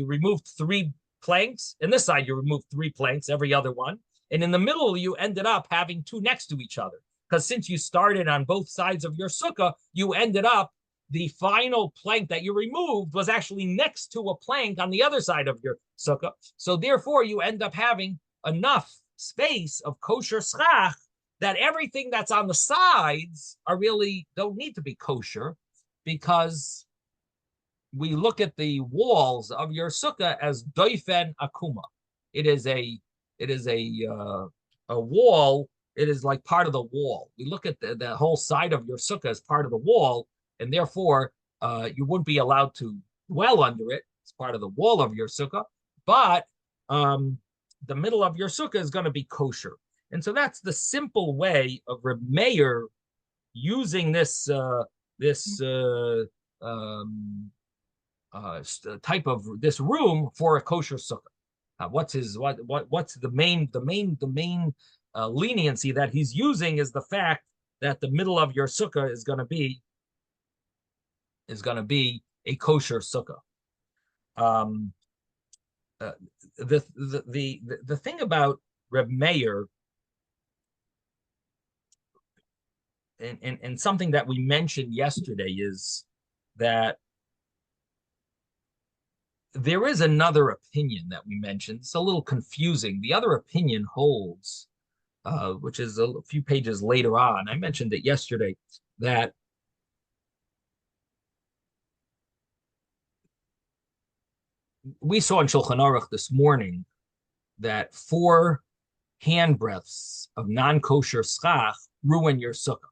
removed 3 planks. And this side, you removed 3 planks, every other one. And in the middle, you ended up having 2 next to each other. Because since you started on both sides of your sukkah, you ended up, the final plank that you removed was actually next to a plank on the other side of your sukkah. So therefore, you end up having enough space of kosher schach that everything that's on the sides don't need to be kosher, because we look at the walls of your sukkah as doifen akuma. It is a wall. It is like part of the wall. We look at the whole side of your sukkah as part of the wall, and therefore you wouldn't be allowed to dwell under it. It's part of the wall of your sukkah, but the middle of your sukkah is going to be kosher. And so that's the simple way of Reb Meir using this type of this room for a kosher sukkah. What's the main leniency that he's using is the fact that the middle of your sukkah is going to be a kosher sukkah. The thing about Reb Meir, and something that we mentioned yesterday, is that there is another opinion that we mentioned. It's a little confusing. The other opinion holds, which is a few pages later on. I mentioned it yesterday, that we saw in Shulchan Aruch this morning that 4 handbreadths of non-kosher schach ruin your sukkah.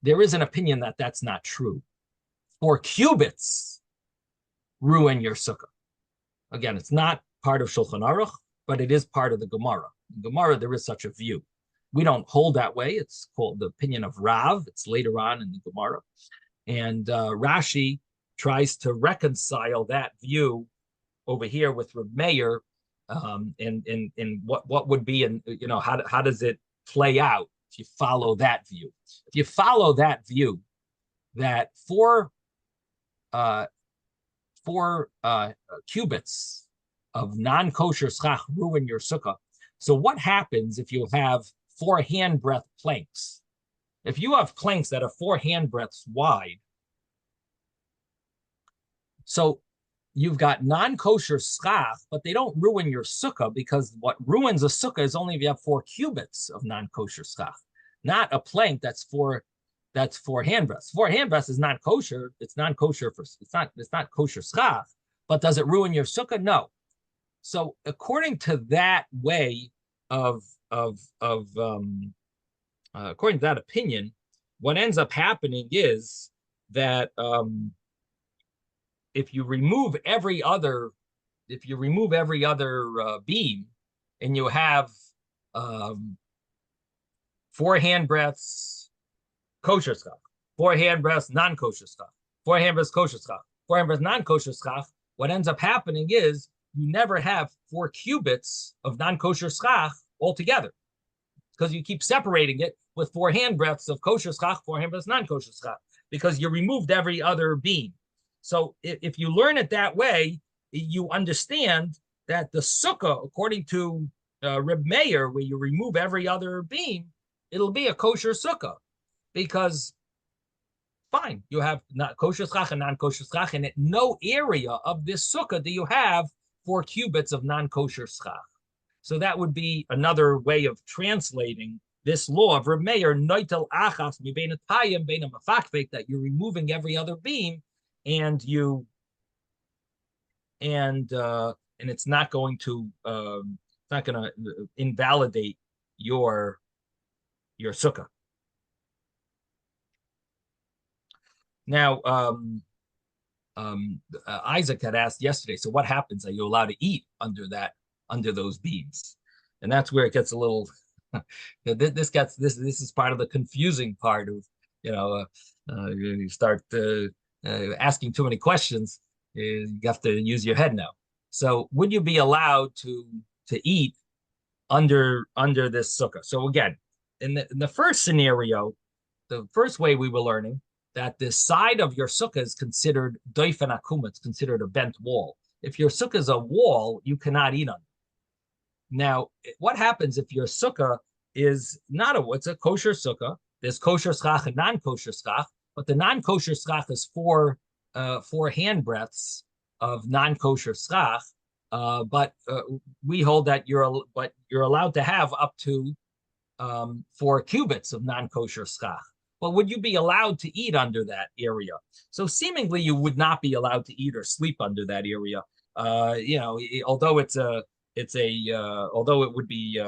There is an opinion that that's not true. 4 cubits ruin your sukkah. Again, it's not part of Shulchan Aruch, but it is part of the Gemara. In Gemara, there is such a view. We don't hold that way. It's called the opinion of Rav. It's later on in the Gemara. And Rashi tries to reconcile that view over here with Reb Meir, and what would be, how does it play out if you follow that view? If you follow that view, that 4 cubits of non-kosher schach ruin your sukkah. So what happens if you have 4 handbreadth planks? If you have planks that are 4 handbreadths wide, so you've got non-kosher schach, but they don't ruin your sukkah, because what ruins a sukkah is only if you have 4 cubits of non-kosher schach, not a plank that's 4 handbreadths. 4 handbreadths is not kosher. It's non-kosher it's not kosher schach, but does it ruin your sukkah? No. So according to that way according to that opinion, what ends up happening is that if you remove every other beam, and you have 4 handbreadths kosher schach, 4 handbreadths non-kosher schach, 4 handbreadths kosher schach, 4 handbreadths non-kosher schach, what ends up happening is you never have 4 cubits of non-kosher schach altogether, because you keep separating it with 4 handbreadths of kosher schach, 4 handbreadths non-kosher schach, because you removed every other beam. So if you learn it that way, you understand that the sukkah, according to Reb Meir, where you remove every other beam, it'll be a kosher sukkah, because fine, you have not kosher schach and non-kosher schach, and at no area of this sukkah do you have 4 cubits of non-kosher schach. So that would be another way of translating this law of Reb Meir, noitel achas mibein atayim bein mafakvek, that you're removing every other beam, and it's not going to invalidate your sukkah. Now, Isaac had asked yesterday, so what happens? Are you allowed to eat under those beams? And that's where it gets a little. This is part of the confusing part of, you start asking too many questions. You have to use your head now. So would you be allowed to eat under this sukkah? So again, in the first scenario, the first way we were learning that the side of your sukkah is considered doifen akuma, it's considered a bent wall. If your sukkah is a wall, you cannot eat on it. Now, what happens if your sukkah is not it's a kosher sukkah? There's kosher schach and non-kosher schach, but the non-kosher schach is 4 handbreadths of non-kosher schach. But we hold that you're allowed to have up to 4 cubits of non-kosher schach. Well, would you be allowed to eat under that area? So seemingly you would not be allowed to eat or sleep under that area. Although it's a although it would be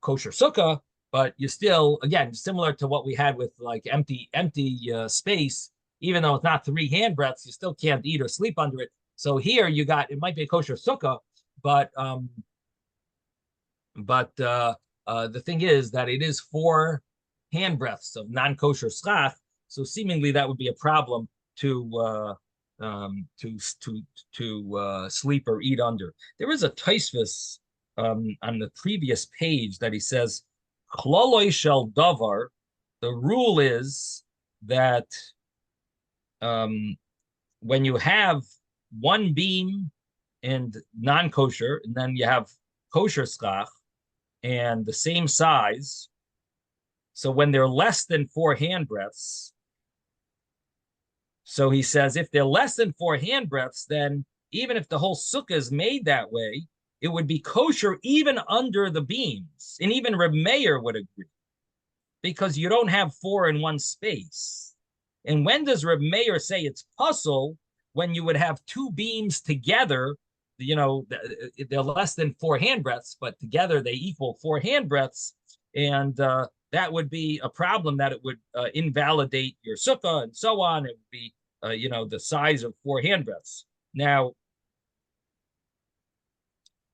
kosher sukkah, but you still, again, similar to what we had with like empty space, even though it's not 3 handbreadths, you still can't eat or sleep under it. So here you got, it might be a kosher sukkah, but the thing is that it is 4 handbreadths of non-kosher schach. So seemingly that would be a problem to sleep or eat under. There is a Tosfos on the previous page that he says, "Klaloi shel davar." The rule is that when you have one beam and non-kosher, and then you have kosher schach and the same size, so when they're less than 4 handbreadths, so he says if they're less than 4 handbreadths, then even if the whole sukkah is made that way, it would be kosher even under the beams. And even Reb Meir would agree, because you don't have 4 in one space. And when does Reb Meir say it's puzzle? When you would have 2 beams together, they're less than 4 handbreadths, but together they equal 4 handbreadths. And that would be a problem, that it would invalidate your sukkah and so on. It would be, the size of 4 handbreadths. Now,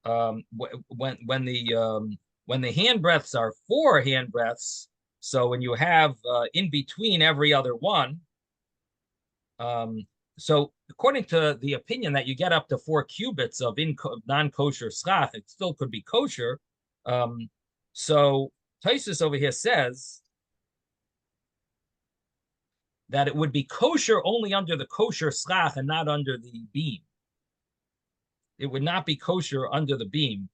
when the handbreadths are 4 handbreadths, so when you have in between every other one, so according to the opinion that you get up to 4 cubits of non-kosher schach, it still could be kosher. So Tosfos over here says that it would be kosher only under the kosher schach and not under the beam. It would not be kosher under the beam.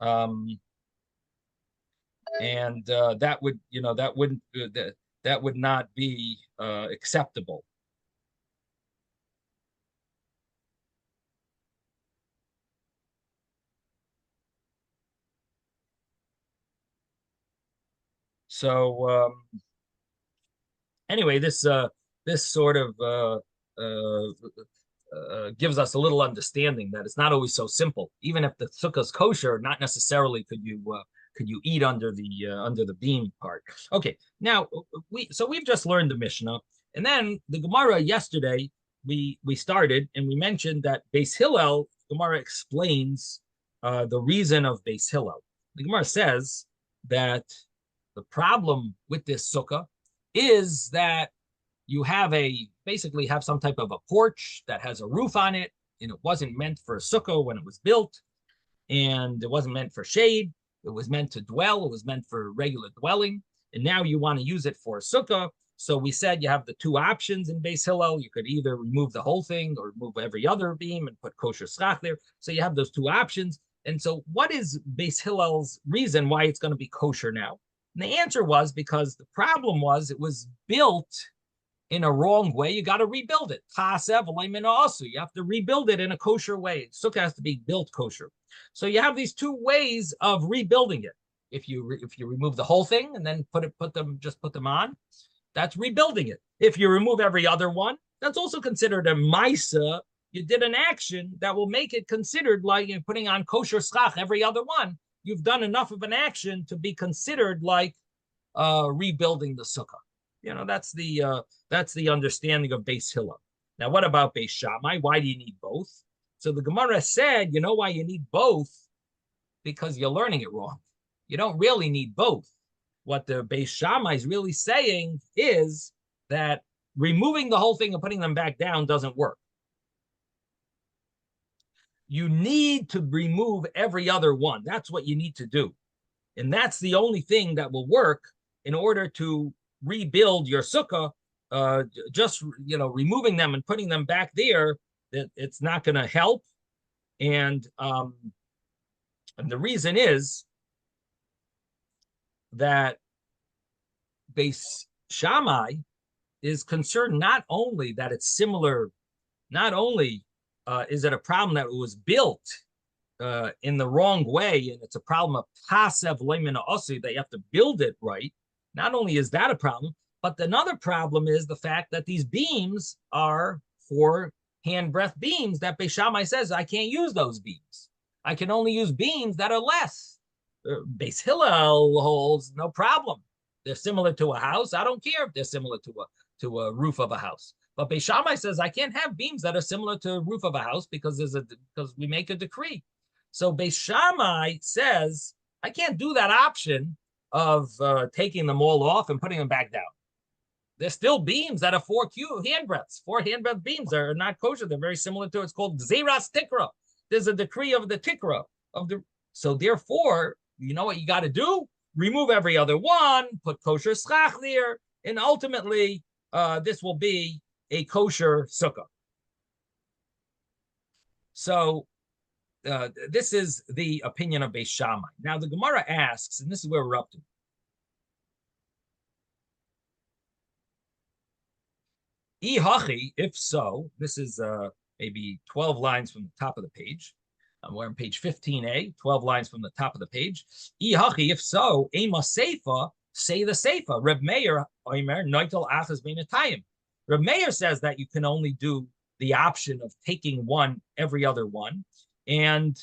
And that would, that would not be acceptable. So anyway, this sort of gives us a little understanding that it's not always so simple. Even if the sukkah is kosher, not necessarily could you eat under the beam part. Okay, now we've just learned the Mishnah, and then the Gemara yesterday we started and we mentioned that Beis Hillel, Gemara explains the reason of Beis Hillel. The Gemara says that the problem with this sukkah is that you basically have some type of a porch that has a roof on it, and it wasn't meant for a sukkah when it was built, and it wasn't meant for shade. It was meant to dwell. It was meant for regular dwelling, and now you want to use it for a sukkah. So we said you have the 2 options in Beis Hillel. You could either remove the whole thing or remove every other beam and put kosher schach there. So you have those 2 options. And so what is Beis Hillel's reason why it's going to be kosher now? And the answer was because the problem was it was built in a wrong way. You got to rebuild it. You have to rebuild it in a kosher way. Sukkah has to be built kosher. So you have these 2 ways of rebuilding it. If you remove the whole thing and then put them on, that's rebuilding it. If you remove every other one, that's also considered a maisa. You did an action that will make it considered like you're putting on kosher schach every other one. You've done enough of an action to be considered like rebuilding the sukkah. That's the understanding of Beis Hillel. Now, what about Beis Shammai? Why do you need both? So the Gemara said, you know why you need both? Because you're learning it wrong. You don't really need both. What the Beis Shammai is really saying is that removing the whole thing and putting them back down doesn't work. You need to remove every other one. That's what you need to do. And that's the only thing that will work in order to rebuild your sukkah. Just removing them and putting them back there, it's not going to help. And the reason is that Beis Shammai is concerned not only that it's similar, not only is it a problem that it was built in the wrong way, and it's a problem of pasev leimina osi, that you have to build it right. Not only is that a problem, but another problem is the fact that these beams are 4 handbreadth beams that Beis Shammai says I can't use those beams. I can only use beams that are less. Beis Hillel holds no problem. They're similar to a house. I don't care if they're similar to a roof of a house. But Beis Shammai says I can't have beams that are similar to a roof of a house because we make a decree. So Beis Shammai says I can't do that option of taking them all off and putting them back down. There's still beams that are 4 handbreadths. 4 handbreadth beams are not kosher. They're very similar to it's called Zeras Tikra. There's a decree of the Tikra of the. So therefore, you know what you got to do? Remove every other one, put kosher schach there, and ultimately this will be a kosher sukkah. So this is the opinion of Beis Shammai. Now the Gemara asks, and this is where we're up to. If so, this is maybe 12 lines from the top of the page. We're on page 15a, 12 lines from the top of the page. If so, Ema Seifa, say the Seifa. Reb Meir, Omer, Noitel Achas Beinatayim. Reb Meir says that you can only do the option of taking one every other one, and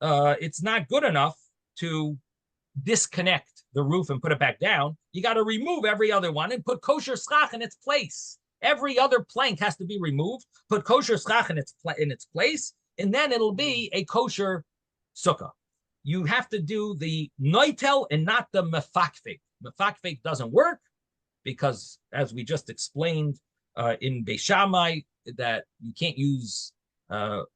it's not good enough to disconnect the roof and put it back down. You got to remove every other one and put kosher schach in its place. Every other plank has to be removed, put kosher schach in its place, and then it'll be a kosher sukkah. You have to do the noitel and not the mefakfek. Mefakfek doesn't work because, as we just explained in Beis Shammai, that you can't use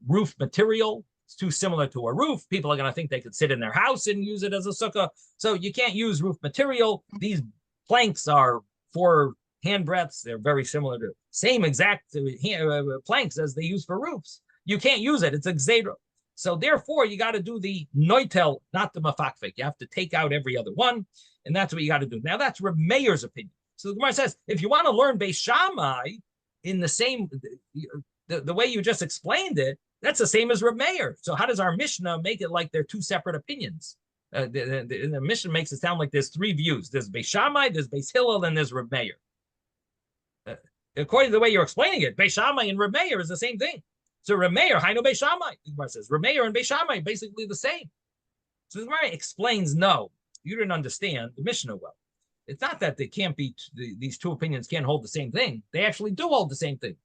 roof material. It's too similar to a roof. People are going to think they could sit in their house and use it as a sukkah. So you can't use roof material. These planks are 4 handbreadths. They're very similar to same exact planks as they use for roofs. You can't use it. It's a gzeira. So therefore, you got to do the noitel, not the mafakfek. You have to take out every other one, and that's what you got to do. Now, that's Reb Meir's opinion. So the Gemara says, if you want to learn Beis Shammai in the same, the way you just explained it, that's the same as Reb Meir. So how does our Mishnah make it like they're 2 separate opinions? The Mishnah makes it sound like there's 3 views. There's Beis Shammai, there's Beis Hillel, and there's Reb Meir. According to the way you're explaining it, Beis Shammai and Reb Meir is the same thing. So Reb Meir, Hainu Beis Shammai, the Gemara says, Reb Meir and Beis Shammai basically the same. So the Gemara explains, no, you didn't understand the Mishnah well. It's not that they can't be, these 2 opinions can't hold the same thing. They actually do hold the same thing.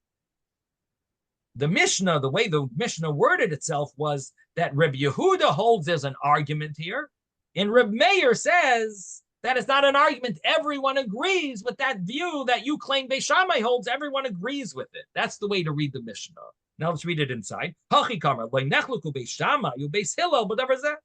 The Mishnah, the way the Mishnah worded itself was that Reb Yehuda holds there's an argument here, and Reb Meir says that it's not an argument. Everyone agrees with that view that you claim Beis Shammai holds. Everyone agrees with it. That's the way to read the Mishnah. Now let's read it inside. Hachi kamar lo nechluku Beis Shammai u Beis Hillel, whatever is that.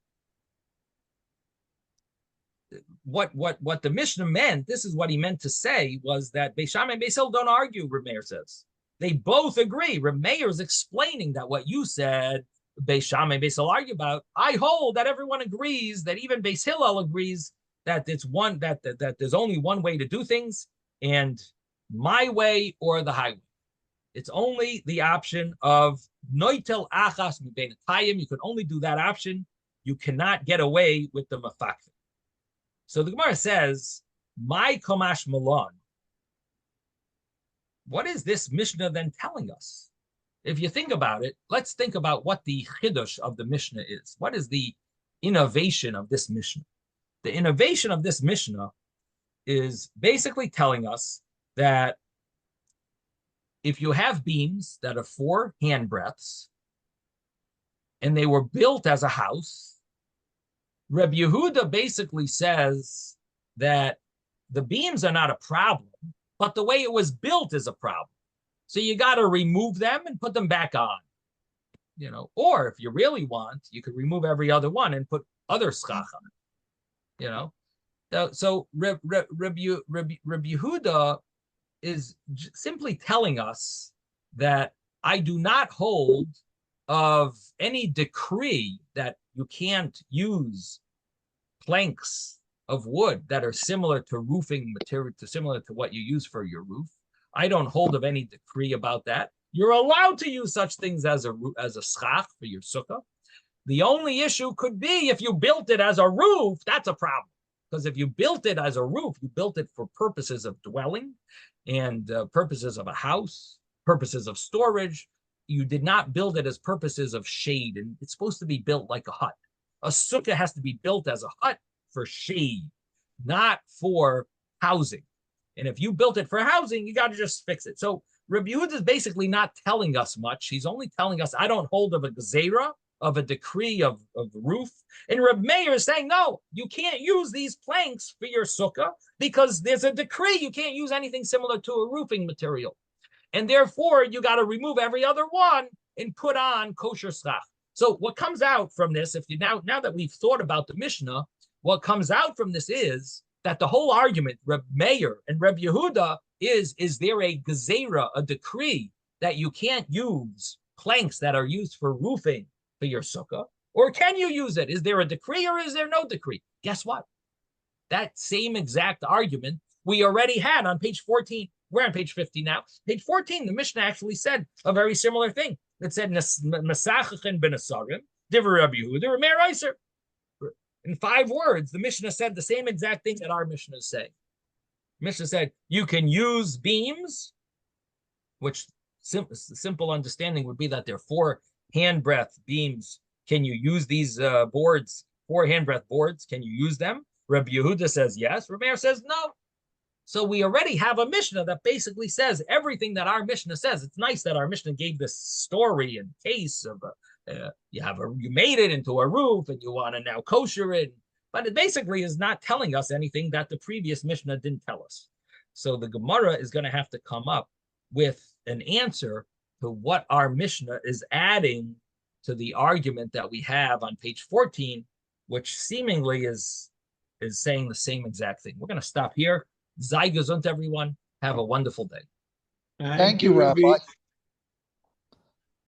What the Mishnah meant, this is what he meant to say, was that Beis Shammai and Beis Hillel don't argue, Reb Meir says. They both agree. Reb Meir is explaining that what you said, Beis Shammai and Beis Hillel argue about, I hold that everyone agrees, that even Beis Hillel agrees that it's one that there's only one way to do things, and my way or the highway. It's only the option of noitel achas mibenatayim. You can only do that option. You cannot get away with the mafakfik. So the Gemara says, my komash malon. What is this Mishnah then telling us? If you think about it, let's think about what the chidush of the Mishnah is. What is the innovation of this Mishnah? The innovation of this Mishnah is basically telling us that if you have beams that are 4 handbreadths and they were built as a house, Reb Yehuda basically says that the beams are not a problem, but the way it was built is a problem. So you got to remove them and put them back on. You know, or if you really want, you could remove every other one and put other schach on. You know, so Reb Yehuda is simply telling us that I do not hold of any decree that you can't use planks of wood that are similar to roofing material, similar to what you use for your roof. I don't hold of any decree about that. You're allowed to use such things as a schach for your sukkah. The only issue could be if you built it as a roof, that's a problem. Because if you built it as a roof, you built it for purposes of dwelling and purposes of a house, purposes of storage. you did not build it as purposes of shade, and it's supposed to be built like a hut. A sukkah has to be built as a hut for shade, not for housing. And if you built it for housing, you got to just fix it. So Rabbi Yehuda is basically not telling us much. He's only telling us, I don't hold of a gezerah, of a decree of the roof. And Reb Meir is saying, no, you can't use these planks for your sukkah because there's a decree. You can't use anything similar to a roofing material. And therefore, you got to remove every other one and put on kosher schach. So what comes out from this, if you now that we've thought about the Mishnah, what comes out from this is that the whole argument, Reb Meir and Reb Yehuda, is there a gezerah, a decree that you can't use planks that are used for roofing for your sukkah, or can you use it? Is there a decree or is there no decree? Guess what? That same exact argument we already had on page 14. We're on page 15 now. Page 14, the Mishnah actually said a very similar thing. It said, Mesachachin ben Asarim, Divrei Rabbi Yehuda, Remer Eiser. In 5 words, the Mishnah said the same exact thing that our Mishnah is saying. Mishnah said, you can use beams, which simple understanding would be that they're 4 handbreadth beams. Can you use these boards, 4 handbreadth boards? Can you use them? Rabbi Yehuda says yes. Rabbi Meir says no. So we already have a Mishnah that basically says everything that our Mishnah says. It's nice that our Mishnah gave this story and case of you made it into a roof and you want to now kosher it, but it basically is not telling us anything that the previous Mishnah didn't tell us. So the Gemara is going to have to come up with an answer to what our Mishnah is adding to the argument that we have on page 14, which seemingly is saying the same exact thing. We're going to stop here. Sei gesund, everyone. Have a wonderful day. Thank you, Rabbi.